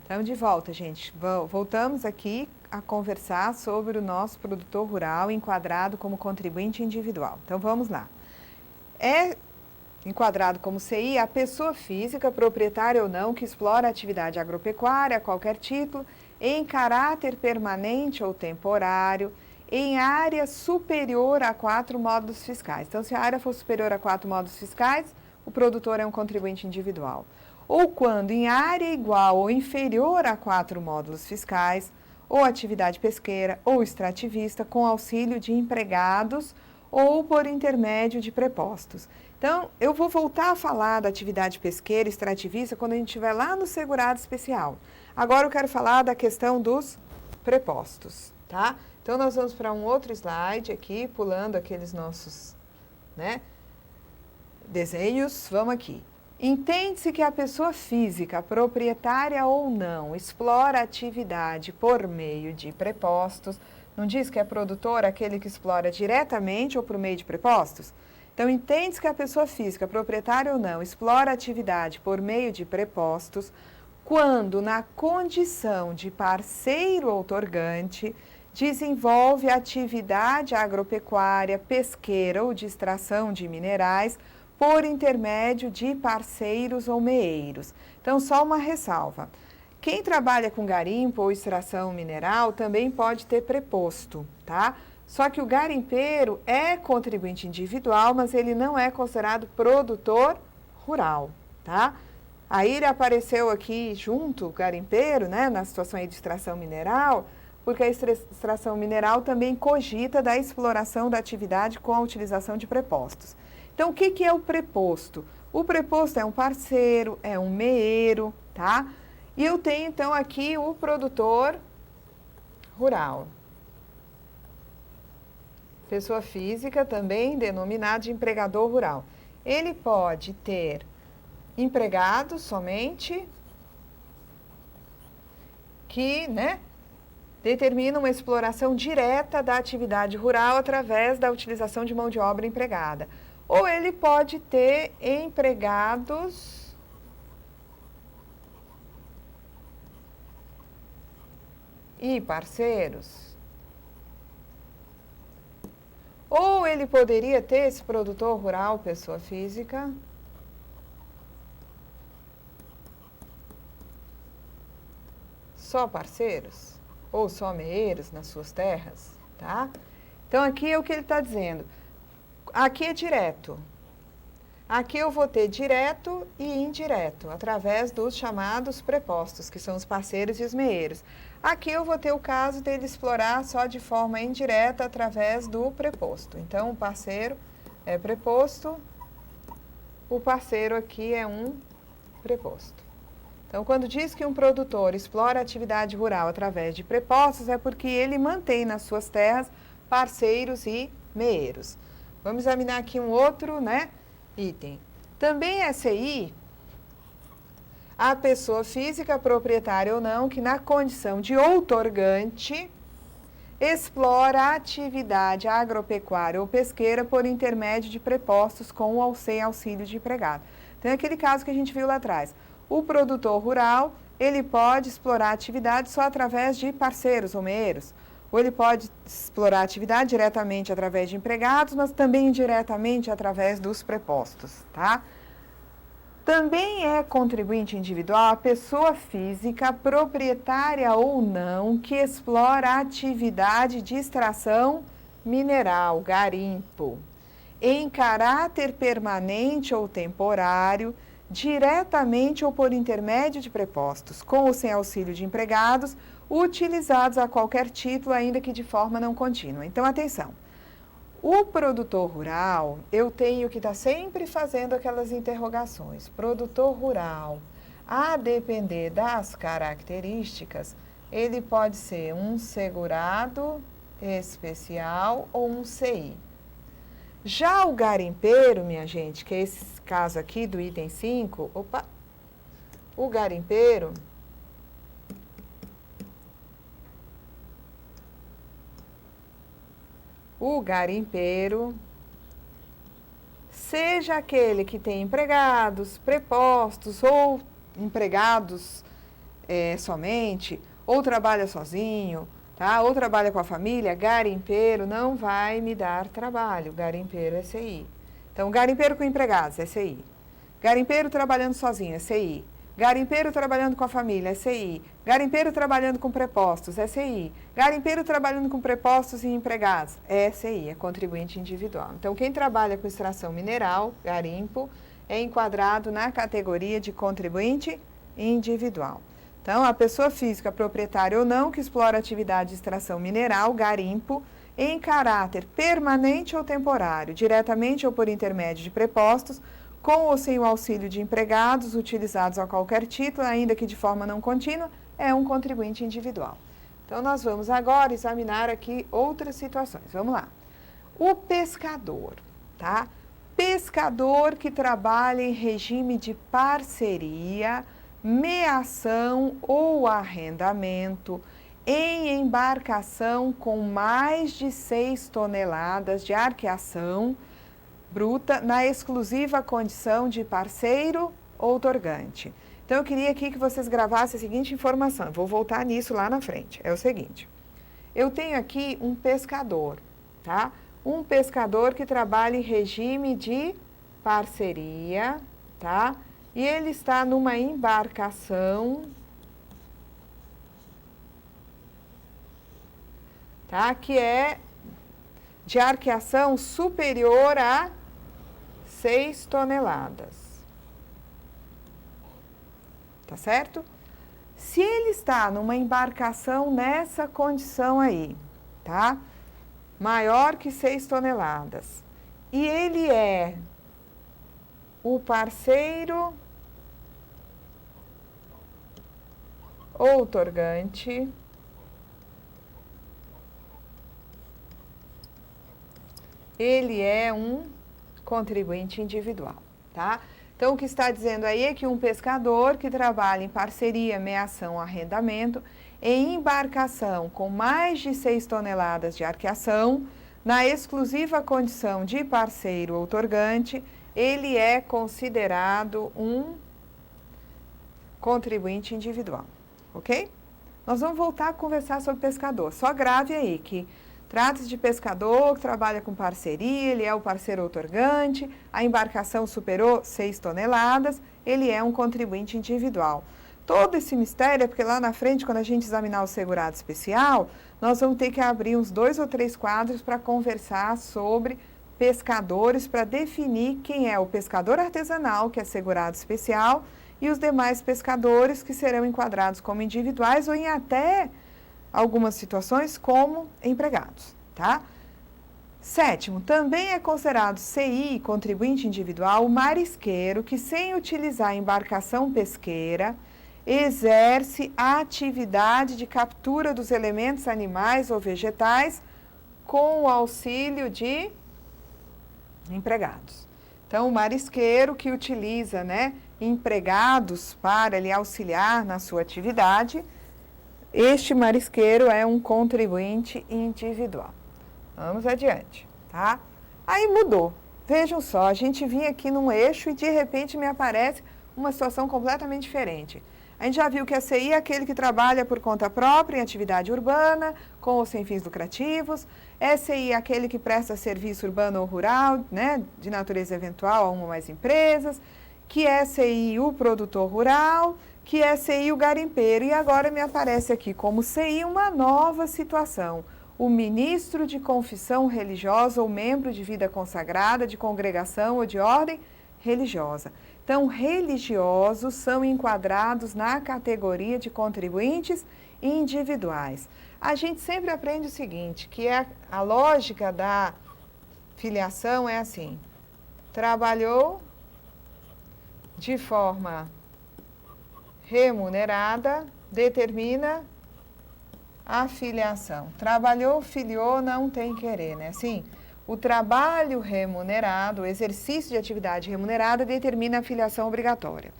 Então, de volta, gente. Voltamos aqui a conversar sobre o nosso produtor rural enquadrado como contribuinte individual. Então, vamos lá. É enquadrado como CI a pessoa física, proprietária ou não, que explora atividade agropecuária a qualquer título, em caráter permanente ou temporário, em área superior a 4 módulos fiscais. Então, se a área for superior a 4 módulos fiscais, o produtor é um contribuinte individual. Ou quando em área igual ou inferior a 4 módulos fiscais, ou atividade pesqueira ou extrativista, com auxílio de empregados ou por intermédio de prepostos. Então, eu vou voltar a falar da atividade pesqueira e extrativista quando a gente estiver lá no segurado especial. Agora eu quero falar da questão dos prepostos, tá? Então, nós vamos para um outro slide aqui, pulando aqueles nossos, desenhos. Vamos aqui. Entende-se que a pessoa física, proprietária ou não, explora a atividade por meio de prepostos. Não diz que é produtor aquele que explora diretamente ou por meio de prepostos? Então, entende-se que a pessoa física, proprietária ou não, explora a atividade por meio de prepostos quando, na condição de parceiro outorgante, desenvolve atividade agropecuária, pesqueira ou de extração de minerais por intermédio de parceiros ou meeiros. Então, só uma ressalva. Quem trabalha com garimpo ou extração mineral também pode ter preposto, tá? Só que o garimpeiro é contribuinte individual, mas ele não é considerado produtor rural, tá? Aí ele apareceu aqui junto, o garimpeiro, na situação aí de extração mineral, porque a extração mineral também cogita da exploração da atividade com a utilização de prepostos. Então, o que é o preposto? O preposto é um parceiro, é um meeiro, tá? E eu tenho, então, aqui o produtor rural. Pessoa física, também denominada de empregador rural. Ele pode ter empregados somente que, determinam uma exploração direta da atividade rural através da utilização de mão de obra empregada. Ou ele pode ter empregados e parceiros. Ou ele poderia ter esse produtor rural, pessoa física, só parceiros ou só meeiros nas suas terras, tá? Então, aqui é o que ele está dizendo. Aqui é direto. Aqui eu vou ter direto e indireto, através dos chamados prepostos, que são os parceiros e os meeiros. Aqui eu vou ter o caso dele explorar só de forma indireta, através do preposto. Então, o parceiro é preposto, o parceiro aqui é um preposto. Então, quando diz que um produtor explora a atividade rural através de prepostos, é porque ele mantém nas suas terras parceiros e meeiros. Vamos examinar aqui um outro, item. Também é CI a pessoa física, proprietária ou não, que na condição de outorgante explora a atividade agropecuária ou pesqueira por intermédio de prepostos com ou sem auxílio de empregado. Então, é aquele caso que a gente viu lá atrás. O produtor rural, ele pode explorar a atividade só através de parceiros ou meeiros. Ou ele pode explorar a atividade diretamente através de empregados, mas também indiretamente através dos prepostos, tá? Também é contribuinte individual a pessoa física, proprietária ou não, que explora a atividade de extração mineral, garimpo, em caráter permanente ou temporário, diretamente ou por intermédio de prepostos, com ou sem auxílio de empregados, utilizados a qualquer título, ainda que de forma não contínua. Então, atenção. O produtor rural, eu tenho que estar sempre fazendo aquelas interrogações. Produtor rural, a depender das características, ele pode ser um segurado especial ou um CI. Já o garimpeiro, minha gente, que é esse caso aqui do item 5, o garimpeiro, seja aquele que tem empregados, prepostos ou empregados somente, ou trabalha sozinho, tá? Ou trabalha com a família, garimpeiro não vai me dar trabalho. Garimpeiro é CI. Então, garimpeiro com empregados é CI. Garimpeiro trabalhando sozinho é CI. Garimpeiro trabalhando com a família é CI. Garimpeiro trabalhando com prepostos é CI. Garimpeiro trabalhando com prepostos e empregados é CI, é contribuinte individual. Então, quem trabalha com extração mineral, garimpo, é enquadrado na categoria de contribuinte individual. Então, a pessoa física, proprietária ou não, que explora atividade de extração mineral, garimpo, em caráter permanente ou temporário, diretamente ou por intermédio de prepostos, com ou sem o auxílio de empregados utilizados a qualquer título, ainda que de forma não contínua, é um contribuinte individual. Então, nós vamos agora examinar aqui outras situações. Vamos lá. O pescador, tá? Pescador que trabalha em regime de parceria, meação ou arrendamento, em embarcação com mais de 6 toneladas de arqueação bruta, na exclusiva condição de parceiro outorgante. Então, eu queria aqui que vocês gravassem a seguinte informação. Vou voltar nisso lá na frente. É o seguinte. Eu tenho aqui um pescador, tá? Um pescador que trabalha em regime de parceria, tá? E ele está numa embarcação, tá? Que é de arqueação superior a 6 toneladas. Tá certo? Se ele está numa embarcação nessa condição aí, tá? Maior que 6 toneladas, e ele é o parceiro outorgante, ele é um contribuinte individual, tá? Então, o que está dizendo aí é que um pescador que trabalha em parceria, meação, arrendamento, em embarcação com mais de 6 toneladas de arqueação, na exclusiva condição de parceiro outorgante, ele é considerado um contribuinte individual, ok? Nós vamos voltar a conversar sobre pescador. Só grave aí que trata-se de pescador que trabalha com parceria, ele é o parceiro outorgante, a embarcação superou 6 toneladas, ele é um contribuinte individual. Todo esse mistério é porque lá na frente, quando a gente examinar o segurado especial, nós vamos ter que abrir uns 2 ou 3 quadros para conversar sobre pescadores, para definir quem é o pescador artesanal, que é segurado especial, e os demais pescadores que serão enquadrados como individuais ou em até algumas situações como empregados, tá? Sétimo, também é considerado CI, contribuinte individual, o marisqueiro que, sem utilizar embarcação pesqueira, exerce a atividade de captura dos elementos animais ou vegetais com o auxílio de empregados. Então, o marisqueiro que utiliza, né, empregados para lhe auxiliar na sua atividade, este marisqueiro é um contribuinte individual. Vamos adiante, tá? Aí mudou. Vejam só, a gente vinha aqui num eixo e de repente me aparece uma situação completamente diferente. A gente já viu que a CI é aquele que trabalha por conta própria em atividade urbana, com ou sem fins lucrativos. SI é aquele que presta serviço urbano ou rural, né, de natureza eventual a uma ou mais empresas. Que é SI o produtor rural, que é CI o garimpeiro. E agora me aparece aqui como CI uma nova situação. O ministro de confissão religiosa ou membro de vida consagrada, de congregação ou de ordem religiosa. Então, religiosos são enquadrados na categoria de contribuintes individuais. A gente sempre aprende o seguinte, que a lógica da filiação é assim: trabalhou de forma remunerada, determina a filiação. Trabalhou, filiou, não tem querer, né? Assim, o trabalho remunerado, o exercício de atividade remunerada determina a filiação obrigatória.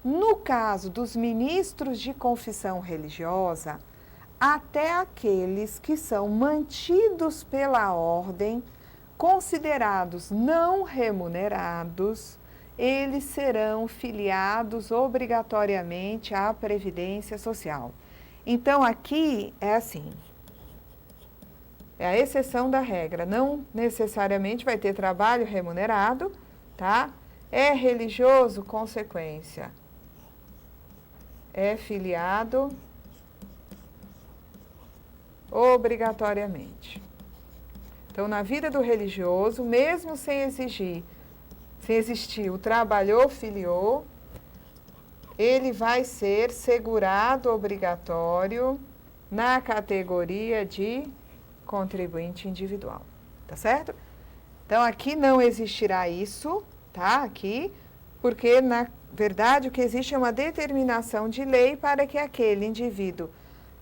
No caso dos ministros de confissão religiosa, até aqueles que são mantidos pela ordem, considerados não remunerados, eles serão filiados obrigatoriamente à Previdência Social. Então, aqui é assim, é a exceção da regra, não necessariamente vai ter trabalho remunerado, tá? É religioso, consequência. É filiado obrigatoriamente. Então, na vida do religioso, mesmo sem existir o trabalhou, filiou, ele vai ser segurado obrigatório na categoria de contribuinte individual, tá certo? Então, aqui não existirá isso, tá? Aqui, porque, na verdade, o que existe é uma determinação de lei para que aquele indivíduo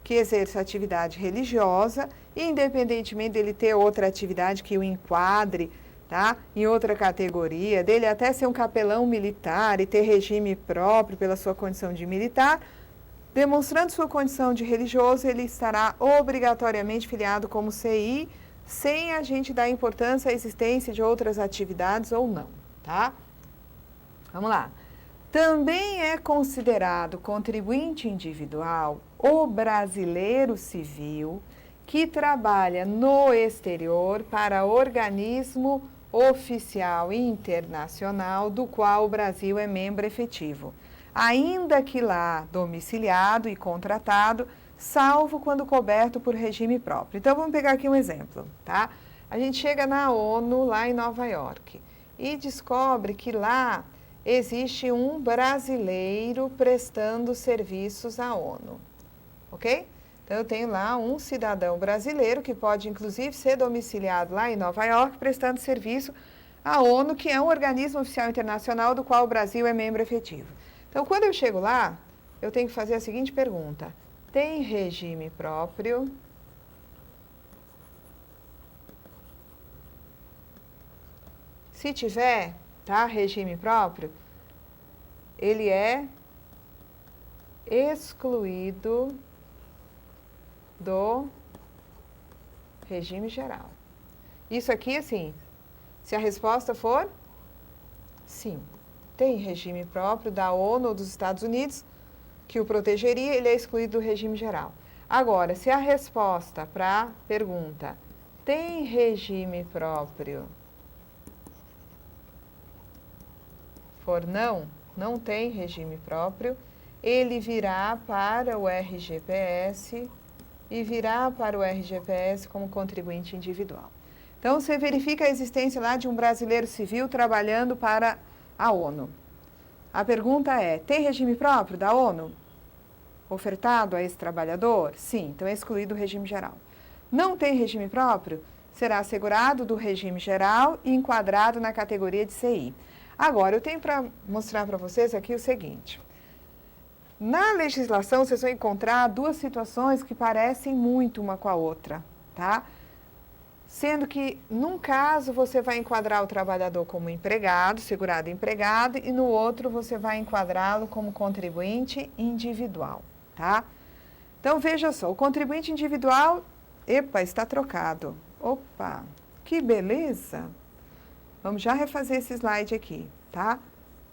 que exerça atividade religiosa, independentemente dele ter outra atividade que o enquadre, tá? Em outra categoria, dele até ser um capelão militar e ter regime próprio pela sua condição de militar, demonstrando sua condição de religioso, ele estará obrigatoriamente filiado como CI, sem a gente dar importância à existência de outras atividades ou não, tá? Vamos lá. Também é considerado contribuinte individual o brasileiro civil que trabalha no exterior para organismo oficial internacional do qual o Brasil é membro efetivo, ainda que lá domiciliado e contratado, salvo quando coberto por regime próprio. Então, vamos pegar aqui um exemplo, tá? A gente chega na ONU, lá em Nova York, e descobre que lá existe um brasileiro prestando serviços à ONU, ok? Então, eu tenho lá um cidadão brasileiro que pode, inclusive, ser domiciliado lá em Nova York, prestando serviço à ONU, que é um organismo oficial internacional do qual o Brasil é membro efetivo. Então, quando eu chego lá, eu tenho que fazer a seguinte pergunta: tem regime próprio? Se tiver, tá, regime próprio, ele é excluído do regime geral. Isso aqui, assim, se a resposta for sim, tem regime próprio da ONU ou dos Estados Unidos que o protegeria, ele é excluído do regime geral. Agora, se a resposta para a pergunta tem regime próprio for não, não tem regime próprio, ele virá para o RGPS e virá para o RGPS como contribuinte individual. Então, você verifica a existência lá de um brasileiro civil trabalhando para a ONU. A pergunta é, tem regime próprio da ONU ofertado a esse trabalhador? Sim, então é excluído o regime geral. Não tem regime próprio? Será assegurado do regime geral e enquadrado na categoria de CI. Agora, eu tenho para mostrar para vocês aqui o seguinte. Na legislação, vocês vão encontrar duas situações que parecem muito uma com a outra, tá? Sendo que, num caso, você vai enquadrar o trabalhador como empregado, segurado empregado, e no outro você vai enquadrá-lo como contribuinte individual, tá? Então, veja só, o contribuinte individual, epa, está trocado. Opa, que beleza! Vamos já refazer esse slide aqui, tá?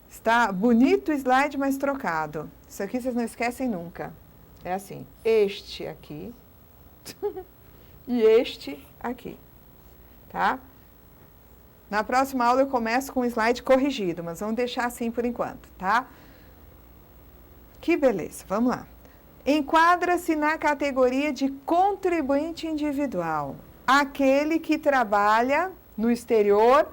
Está bonito o slide, mas trocado. Isso aqui vocês não esquecem nunca. É assim, este aqui e este aqui, tá? Na próxima aula eu começo com o slide corrigido, mas vamos deixar assim por enquanto, tá? Que beleza, vamos lá. Enquadra-se na categoria de contribuinte individual, aquele que trabalha no exterior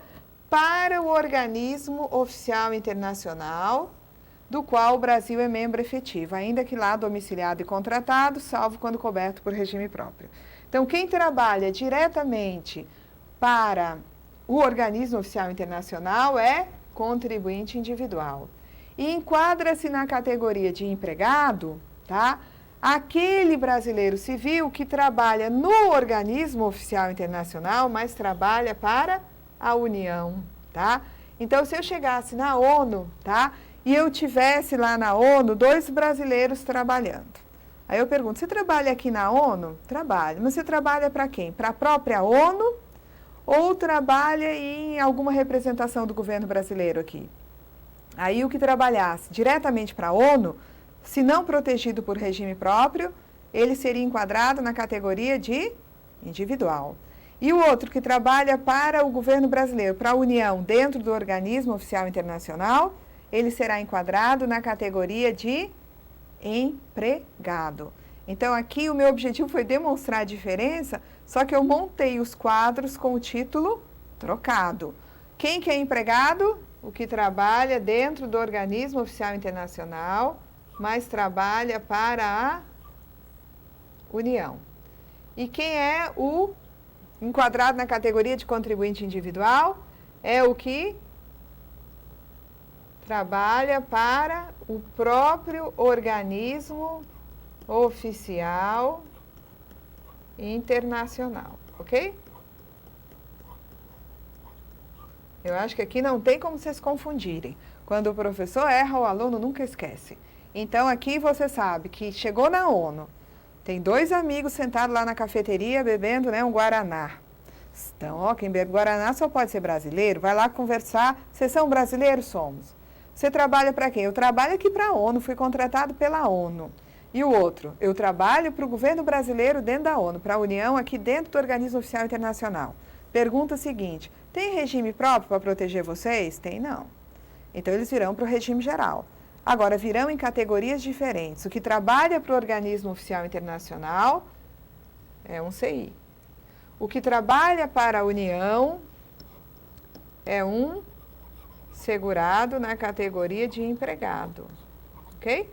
para o organismo oficial internacional do qual o Brasil é membro efetivo, ainda que lá domiciliado e contratado, salvo quando coberto por regime próprio. Então, quem trabalha diretamente para o organismo oficial internacional é contribuinte individual. E enquadra-se na categoria de empregado, tá? Aquele brasileiro civil que trabalha no organismo oficial internacional, mas trabalha para a União, tá? Então, se eu chegasse na ONU, tá? E eu tivesse lá na ONU 2 brasileiros trabalhando. Aí eu pergunto, você trabalha aqui na ONU? Trabalho. Mas você trabalha para quem? Para a própria ONU ou trabalha em alguma representação do governo brasileiro aqui? Aí o que trabalhasse diretamente para a ONU, se não protegido por regime próprio, ele seria enquadrado na categoria de individual. E o outro que trabalha para o governo brasileiro, para a União, dentro do organismo oficial internacional, ele será enquadrado na categoria de empregado. Então, aqui o meu objetivo foi demonstrar a diferença, só que eu montei os quadros com o título trocado. Quem que é empregado? O que trabalha dentro do organismo oficial internacional, mas trabalha para a União. E quem é o enquadrado na categoria de contribuinte individual? É o que trabalha para o próprio organismo oficial internacional, ok? Eu acho que aqui não tem como vocês confundirem. Quando o professor erra, o aluno nunca esquece. Então, aqui você sabe que chegou na ONU, tem 2 amigos sentados lá na cafeteria bebendo, né, um guaraná. Então, ó, quem bebe guaraná só pode ser brasileiro, vai lá conversar. Vocês são brasileiros? Somos. Você trabalha para quem? Eu trabalho aqui para a ONU, fui contratado pela ONU. E o outro? Eu trabalho para o governo brasileiro dentro da ONU, para a União aqui dentro do Organismo Oficial Internacional. Pergunta seguinte, tem regime próprio para proteger vocês? Tem não. Então, eles virão para o regime geral. Agora, virão em categorias diferentes. O que trabalha para o Organismo Oficial Internacional é um CI. O que trabalha para a União é um segurado na categoria de empregado. Ok?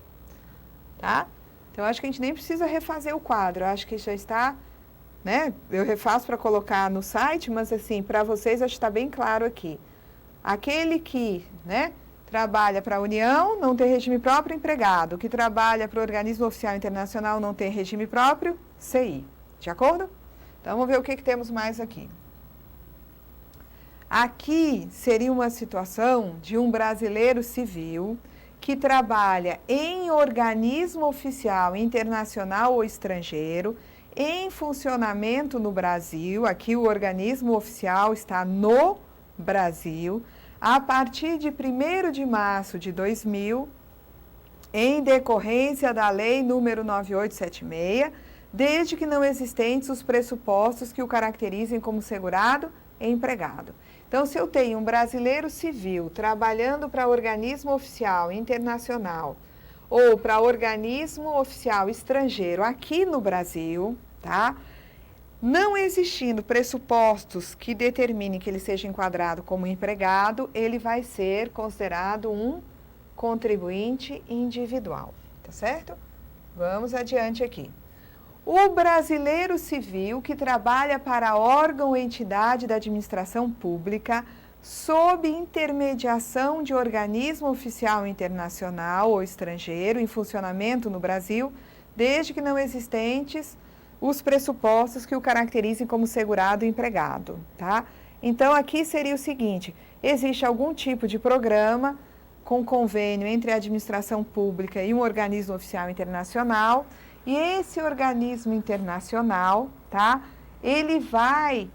Tá? Então, acho que a gente nem precisa refazer o quadro. Eu acho que já está, né? Eu refaço para colocar no site, mas assim, para vocês acho que está bem claro aqui. Aquele que, né, trabalha para a União, não tem regime próprio, empregado. O que trabalha para o Organismo Oficial Internacional, não tem regime próprio, CI. De acordo? Então, vamos ver o que temos mais aqui. Aqui seria uma situação de um brasileiro civil que trabalha em organismo oficial internacional ou estrangeiro, em funcionamento no Brasil. Aqui o organismo oficial está no Brasil, a partir de 1º de março de 2000, em decorrência da Lei número 9876, desde que não existentes os pressupostos que o caracterizem como segurado e empregado. Então, se eu tenho um brasileiro civil trabalhando para organismo oficial internacional ou para organismo oficial estrangeiro aqui no Brasil, tá? Não existindo pressupostos que determinem que ele seja enquadrado como empregado, ele vai ser considerado um contribuinte individual, tá certo? Vamos adiante aqui. O brasileiro civil que trabalha para órgão ou entidade da administração pública sob intermediação de organismo oficial internacional ou estrangeiro em funcionamento no Brasil, desde que não existentes os pressupostos que o caracterizem como segurado e empregado, tá? Então, aqui seria o seguinte, existe algum tipo de programa com convênio entre a administração pública e um organismo oficial internacional, e esse organismo internacional, tá? Ele vai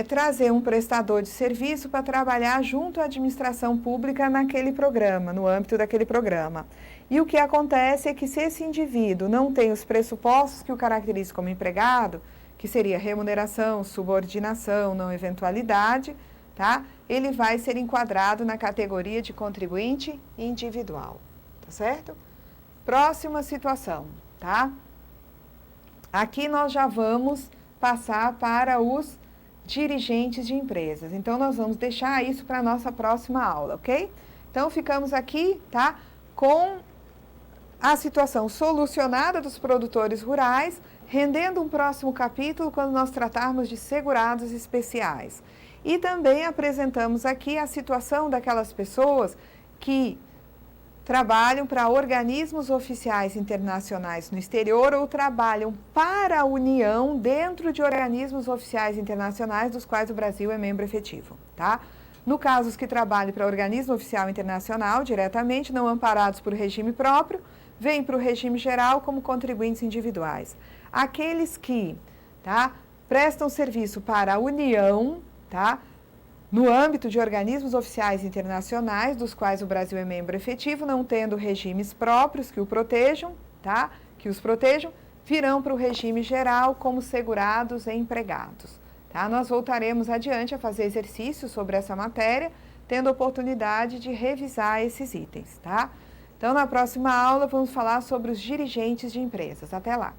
trazer um prestador de serviço para trabalhar junto à administração pública naquele programa, no âmbito daquele programa. E o que acontece é que se esse indivíduo não tem os pressupostos que o caracterizam como empregado, que seria remuneração, subordinação, não eventualidade, tá? Ele vai ser enquadrado na categoria de contribuinte individual, tá certo? Próxima situação, tá? Aqui nós já vamos passar para os dirigentes de empresas. Então, nós vamos deixar isso para a nossa próxima aula, ok? Então, ficamos aqui, tá? Com a situação solucionada dos produtores rurais, rendendo um próximo capítulo quando nós tratarmos de segurados especiais. E também apresentamos aqui a situação daquelas pessoas que trabalham para organismos oficiais internacionais no exterior ou trabalham para a União dentro de organismos oficiais internacionais dos quais o Brasil é membro efetivo, tá? No caso, os que trabalham para organismo oficial internacional diretamente, não amparados por regime próprio, vêm para o regime geral como contribuintes individuais. Aqueles que, tá, prestam serviço para a União, tá, no âmbito de organismos oficiais internacionais, dos quais o Brasil é membro efetivo, não tendo regimes próprios que o protejam, tá? Que os protejam, virão para o regime geral como segurados e empregados. Tá? Nós voltaremos adiante a fazer exercícios sobre essa matéria, tendo oportunidade de revisar esses itens. Tá? Então, na próxima aula, vamos falar sobre os dirigentes de empresas. Até lá!